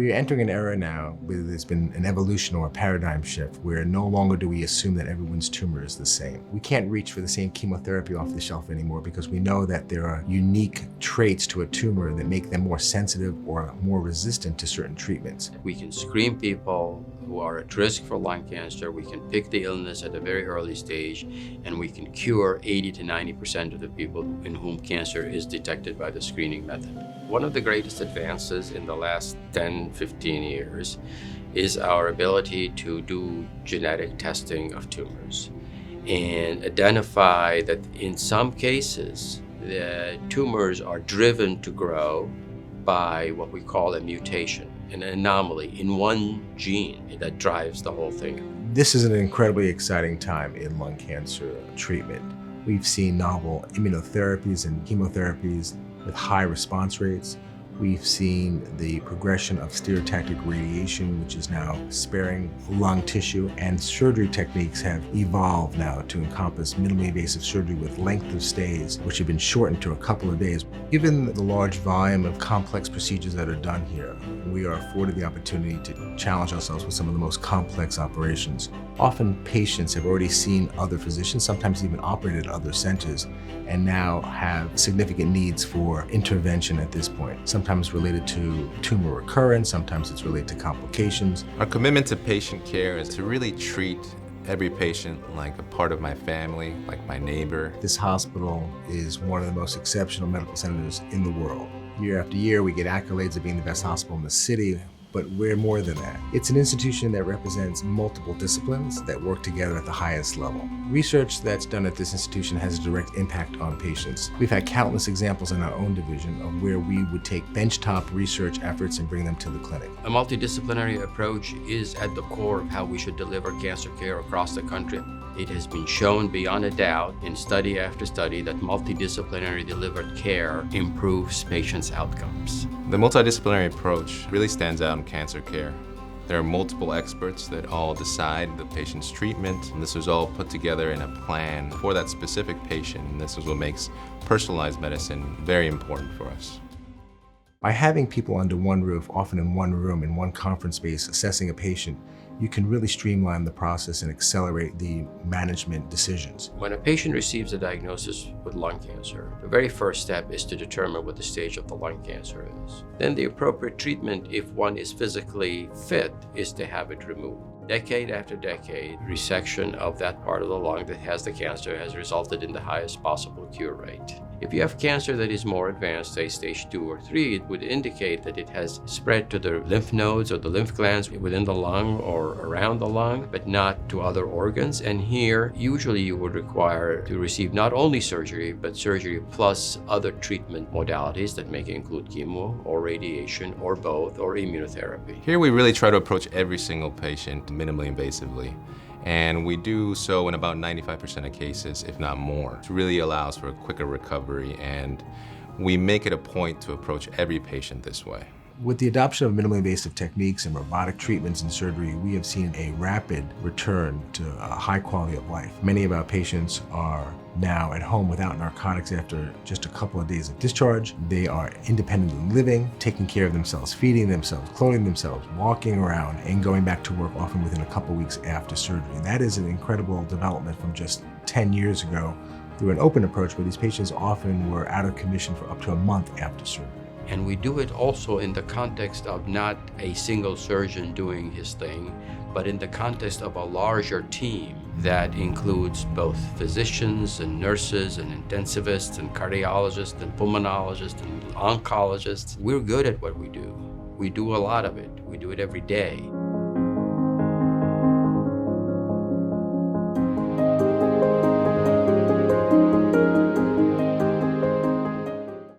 We're entering an era now where there's been an evolution or a paradigm shift where no longer do we assume that everyone's tumor is the same. We can't reach for the same chemotherapy off the shelf anymore because we know that there are unique traits to a tumor that make them more sensitive or more resistant to certain treatments. We can screen people who are at risk for lung cancer. We can pick the illness at a very early stage, and we can cure 80 to 90% of the people in whom cancer is detected by the screening method. One of the greatest advances in the last 10, 15 years is our ability to do genetic testing of tumors and identify that in some cases, the tumors are driven to grow by what we call a mutation, an anomaly in one gene that drives the whole thing. This is an incredibly exciting time in lung cancer treatment. We've seen novel immunotherapies and chemotherapies with high response rates. We've seen the progression of stereotactic radiation, which is now sparing lung tissue, and surgery techniques have evolved now to encompass minimally invasive surgery with length of stays, which have been shortened to a couple of days. Given the large volume of complex procedures that are done here, we are afforded the opportunity to challenge ourselves with some of the most complex operations. Often patients have already seen other physicians, sometimes even operated at other centers, and now have significant needs for intervention at this point. Sometimes related to tumor recurrence, sometimes it's related to complications. Our commitment to patient care is to really treat every patient like a part of my family, like my neighbor. This hospital is one of the most exceptional medical centers in the world. Year after year, we get accolades of being the best hospital in the city, but we're more than that. It's an institution that represents multiple disciplines that work together at the highest level. Research that's done at this institution has a direct impact on patients. We've had countless examples in our own division of where we would take benchtop research efforts and bring them to the clinic. A multidisciplinary approach is at the core of how we should deliver cancer care across the country. It has been shown beyond a doubt in study after study that multidisciplinary delivered care improves patients' outcomes. The multidisciplinary approach really stands out in cancer care. There are multiple experts that all decide the patient's treatment, and this is all put together in a plan for that specific patient, and this is what makes personalized medicine very important for us. By having people under one roof, often in one room, in one conference space, assessing a patient, you can really streamline the process and accelerate the management decisions. When a patient receives a diagnosis with lung cancer, the very first step is to determine what the stage of the lung cancer is. Then the appropriate treatment, if one is physically fit, is to have it removed. Decade after decade, resection of that part of the lung that has the cancer has resulted in the highest possible cure rate. If you have cancer that is more advanced, say stage 2 or 3, it would indicate that it has spread to the lymph nodes or the lymph glands within the lung or around the lung, but not to other organs. And here, usually you would require to receive not only surgery, but surgery plus other treatment modalities that may include chemo or radiation or both or immunotherapy. Here we really try to approach every single patient minimally invasively. And we do so in about 95% of cases, if not more. It really allows for a quicker recovery, and we make it a point to approach every patient this way. With the adoption of minimally invasive techniques and robotic treatments and surgery, we have seen a rapid return to a high quality of life. Many of our patients are now at home without narcotics after just a couple of days of discharge. They are independently living, taking care of themselves, feeding themselves, clothing themselves, walking around, and going back to work often within a couple weeks after surgery. That is an incredible development from just 10 years ago through an open approach where these patients often were out of commission for up to a month after surgery. And we do it also in the context of not a single surgeon doing his thing, but in the context of a larger team that includes both physicians and nurses and intensivists and cardiologists and pulmonologists and oncologists. We're good at what we do. We do a lot of it. We do it every day.